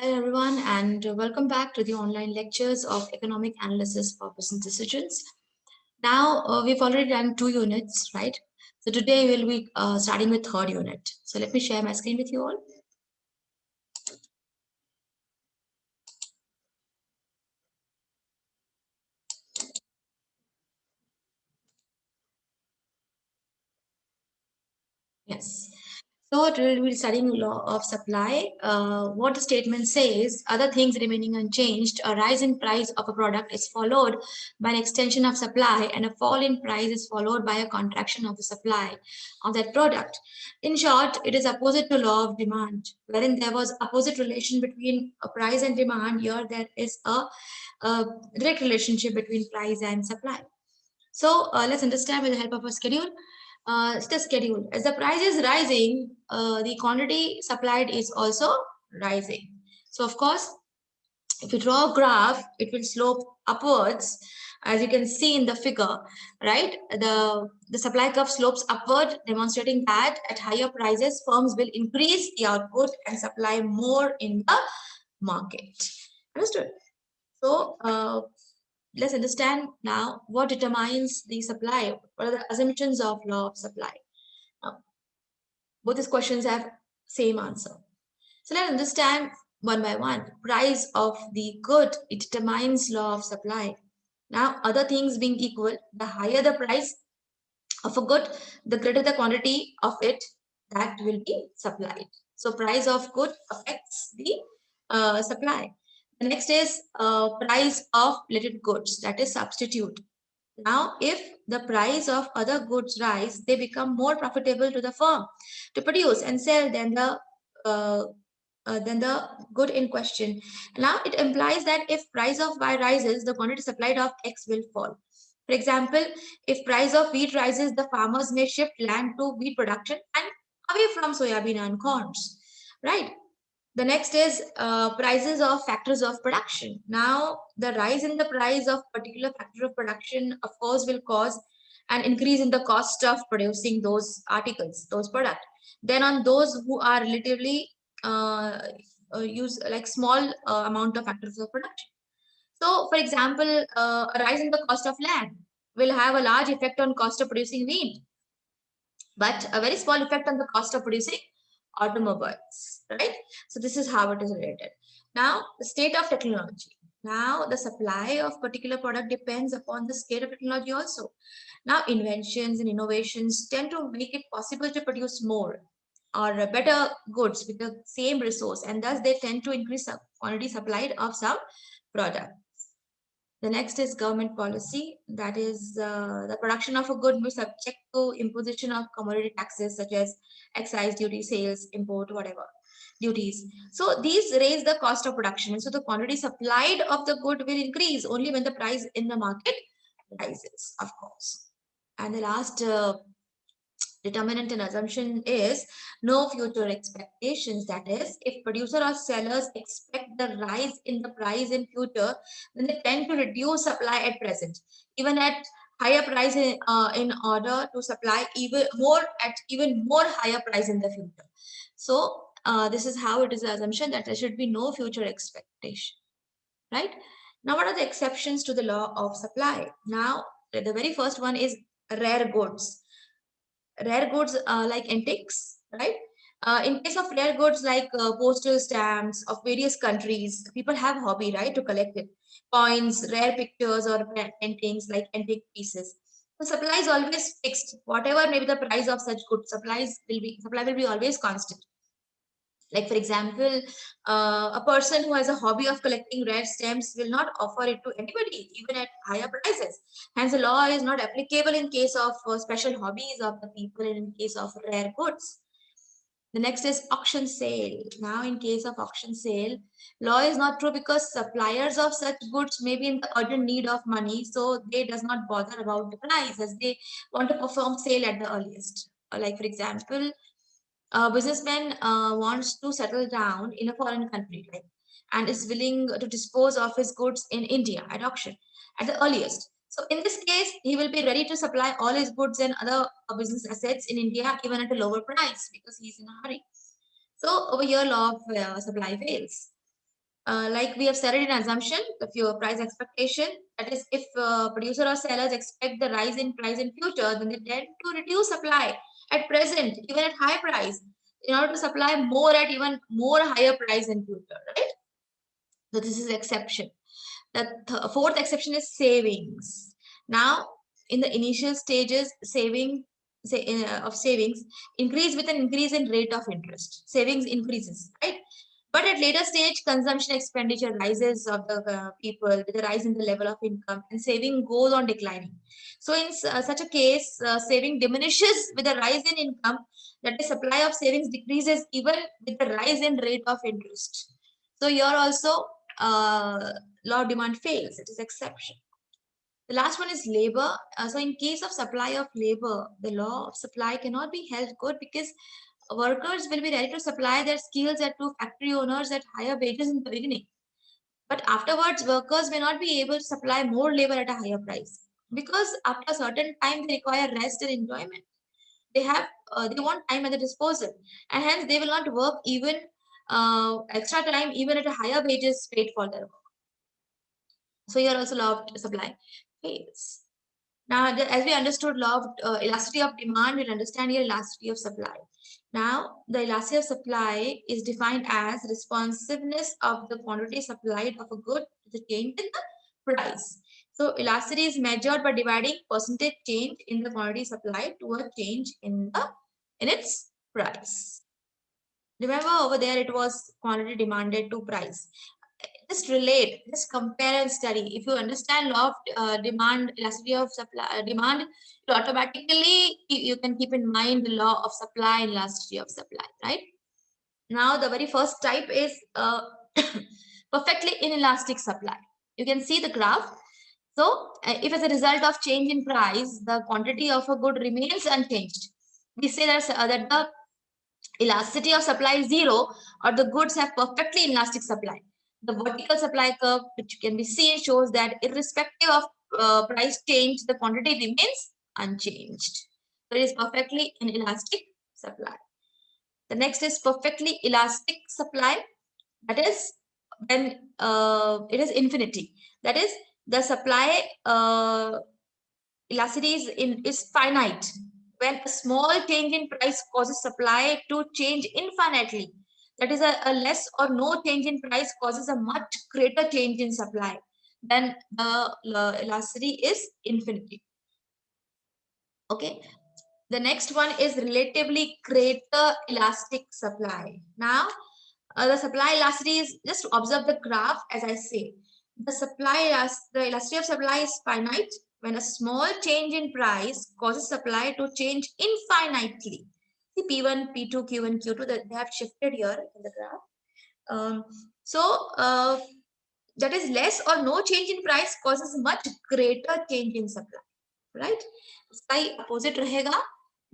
Hello, everyone, and welcome back to the online lectures of Economic Analysis for Business Decisions. Now, we've already done 2 units, right? So today we'll be starting with third unit. So let me share my screen with you all. Yes. So today we'll be studying law of supply. What the statement says, other things remaining unchanged, a rise in price of a product is followed by an extension of supply, and a fall in price is followed by a contraction of the supply of that product. In short, it is opposite to law of demand, wherein there was opposite relation between a price and demand. Here there is a direct relationship between price and supply. So let's understand with the help of a schedule. The schedule. As the price is rising, the quantity supplied is also rising. So of course, if you draw a graph, it will slope upwards, as you can see in the figure, right? The supply curve slopes upward, demonstrating that at higher prices, firms will increase the output and supply more in the market. Understood? So let's understand now what determines the supply. What are the assumptions of law of supply? Now, both these questions have same answer. So let's understand one by one. Price of the good, it determines law of supply. Now, other things being equal, the higher the price of a good, the greater the quantity of it that will be supplied. So price of good affects the supply. The next is price of related goods, that is substitute. Now, if the price of other goods rise, they become more profitable to the firm to produce and sell uh, than the good in question. Now, it implies that if price of Y rises, the quantity supplied of X will fall. For example, if price of wheat rises, the farmers may shift land to wheat production and away from soybean and corns, right? The next is prices of factors of production. Now, the rise in the price of particular factor of production, of course, will cause an increase in the cost of producing those articles, those products. Then, on those who are relatively uh, use like small amount of factors of production. So, for example, a rise in the cost of land will have a large effect on cost of producing wheat, but a very small effect on the cost of producing automobiles, right? So this is how it is related. Now, the state of technology. Now, the supply of particular product depends upon the state of technology also. Now, inventions and innovations tend to make it possible to produce more or better goods with the same resource, and thus they tend to increase the quantity supplied of some product. The next is government policy. That is the production of a good will be subject to imposition of commodity taxes such as excise duty, sales, import, whatever duties. So these raise the cost of production. And so the quantity supplied of the good will increase only when the price in the market rises, of course. And the last determinant and assumption is no future expectations. That is, if producer or sellers expect the rise in the price in future, then they tend to reduce supply at present, even at higher price in order to supply even more at even more higher price in the future. So this is how it is the assumption that there should be no future expectation, right? Now, what are the exceptions to the law of supply? Now, the very first one is rare goods. Rare goods like antiques, right? In case of rare goods like postal stamps of various countries, people have hobby, right, to collect it. Coins, rare pictures, or paintings like antique pieces. The supply is always fixed. Whatever may be the price of such goods, supply will be always constant. Like for example, a person who has a hobby of collecting rare stamps will not offer it to anybody, even at higher prices. Hence, the law is not applicable in case of special hobbies of the people in case of rare goods. The next is auction sale. Now, in case of auction sale, law is not true because suppliers of such goods may be in the urgent need of money, so they does not bother about the price as they want to perform sale at the earliest. Like for example, a businessman wants to settle down in a foreign country, right, and is willing to dispose of his goods in India at auction at the earliest. So in this case, he will be ready to supply all his goods and other business assets in India even at a lower price because he's in a hurry. So over here, law of supply fails. like we have started an assumption, the fewer price expectation. That is, if producer or sellers expect the rise in price in future, then they tend to reduce supply at present, even at high price, in order to supply more at even more higher price in future, right? So this is exception. The fourth exception is savings. Now, in the initial stages, of savings increase with an increase in rate of interest. Savings increases, right? But at later stage, consumption expenditure rises of the people with a rise in the level of income, and saving goes on declining. So, in such a case, saving diminishes with a rise in income. That the supply of savings decreases even with the rise in rate of interest. So, here also law of demand fails. It is exception. The last one is labor. So, in case of supply of labor, the law of supply cannot be held good because workers will be ready to supply their skills to factory owners at higher wages in the beginning. But afterwards, workers may not be able to supply more labor at a higher price because after a certain time they require rest and enjoyment. They want time at their disposal, and hence they will not work even extra time even at a higher wages paid for their work. So here also law of supply fails. Now, as we understood law of elasticity of demand, we'll understand here elasticity of supply. Now, the elasticity of supply is defined as responsiveness of the quantity supplied of a good to the change in the price. So, elasticity is measured by dividing percentage change in the quantity supplied to a change in its price. Remember over there it was quantity demanded to price. Just compare and study. If you understand law of demand, elasticity of supply, demand, it automatically you can keep in mind the law of supply and elasticity of supply, right? Now, the very first type is perfectly inelastic supply. You can see the graph. So, if as a result of change in price, the quantity of a good remains unchanged, we say that the elasticity of supply is zero, or the goods have perfectly inelastic supply. The vertical supply curve, which can be seen, shows that irrespective of price change, the quantity remains unchanged. So it is perfectly inelastic supply. The next is perfectly elastic supply. That is when it is infinity. That is the supply elasticity is finite. When a small change in price causes supply to change infinitely, that is a less or no change in price causes a much greater change in supply, then the elasticity is infinity. Okay. The next one is relatively greater elastic supply. Now, the supply elasticity is, just observe the graph as I say. The elasticity of supply is finite when a small change in price causes supply to change infinitely. See P1, P2, Q1, Q2, they have shifted here in the graph. Um, so that is less or no change in price causes much greater change in supply, right? इसका opposite रहेगा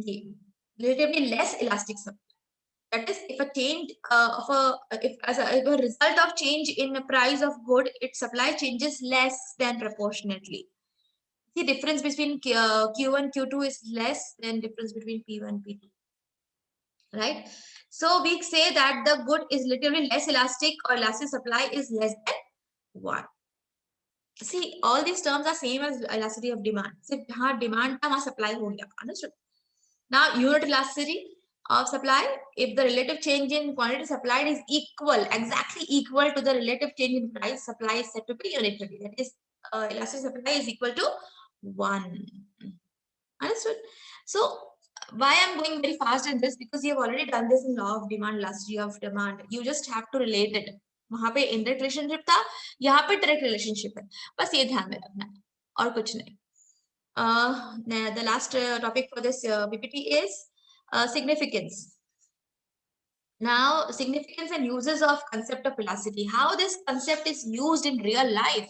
ये relatively less elastic supply. That is, if a change if a result of change in the price of good, its supply changes less than proportionately. The difference between Q1 Q2 is less than difference between P1 P2, right? So we say that the good is literally less elastic, or elastic supply is less than 1. See, all these terms are same as elasticity of demand. So, demand का supply हो गया. Understood? Now, unit elasticity of supply, if the relative change in quantity supplied is exactly equal to the relative change in price, supply is said to be unitary. That is, elastic supply is equal to 1. Understood? So, why I'm going very fast in this? Because you have already done this in law of demand, elasticity of demand. You just have to relate it. वहां पे indirect relationship था, यहाँ पे direct relationship है. बस ये ध्यान में रखना है और कुछ नहीं. The last topic for this PPT is significance. Now, significance and uses of concept of elasticity. How this concept is used in real life.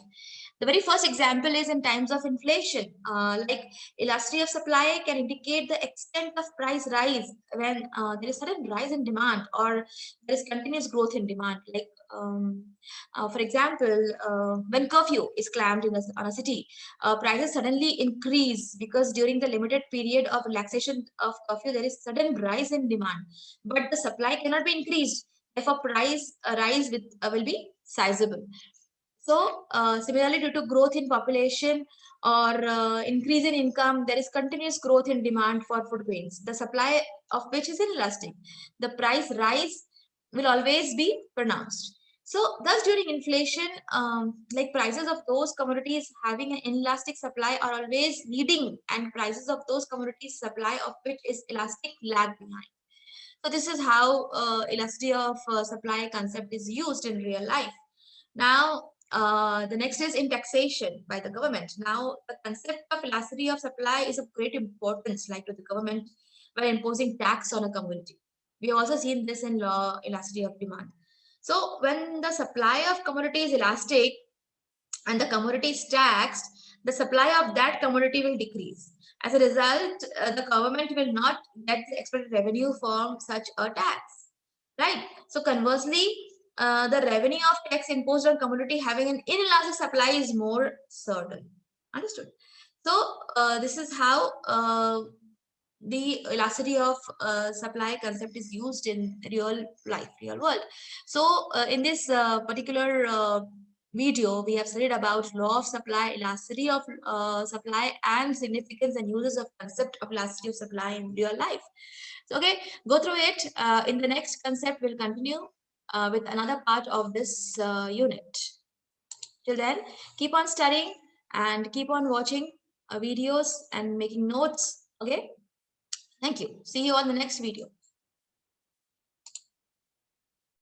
The very first example is in times of inflation. Like elasticity of supply can indicate the extent of price rise when there is sudden rise in demand, or there is continuous growth in demand. Like, for example, when curfew is clamped on a city, prices suddenly increase because during the limited period of relaxation of curfew, there is sudden rise in demand, but the supply cannot be increased therefore price rise will be sizable. So similarly, due to growth in population or increase in income, there is continuous growth in demand for food grains, the supply of which is inelastic. The price rise will always be pronounced. So thus during inflation, like prices of those commodities having an inelastic supply are always leading, and prices of those commodities supply of which is elastic lag behind. So this is how elasticity of supply concept is used in real life. Now, the next is in taxation by the government. Now, the concept of elasticity of supply is of great importance, like to the government, by imposing tax on a commodity. We have also seen this in law elasticity of demand. So, when the supply of commodity is elastic and the commodity is taxed, the supply of that commodity will decrease. As a result, the government will not get the expected revenue from such a tax, right? So conversely, the revenue of tax imposed on commodity having an inelastic supply is more certain. Understood? So this is how the elasticity of supply concept is used in real life, real world. So in this particular video, we have studied about law of supply, elasticity of supply, and significance and uses of concept of elasticity of supply in real life. So, okay, go through it. In the next concept, we'll continue with another part of this unit. Till then, keep on studying and keep on watching videos and making notes. Okay, thank you. See you on the next video.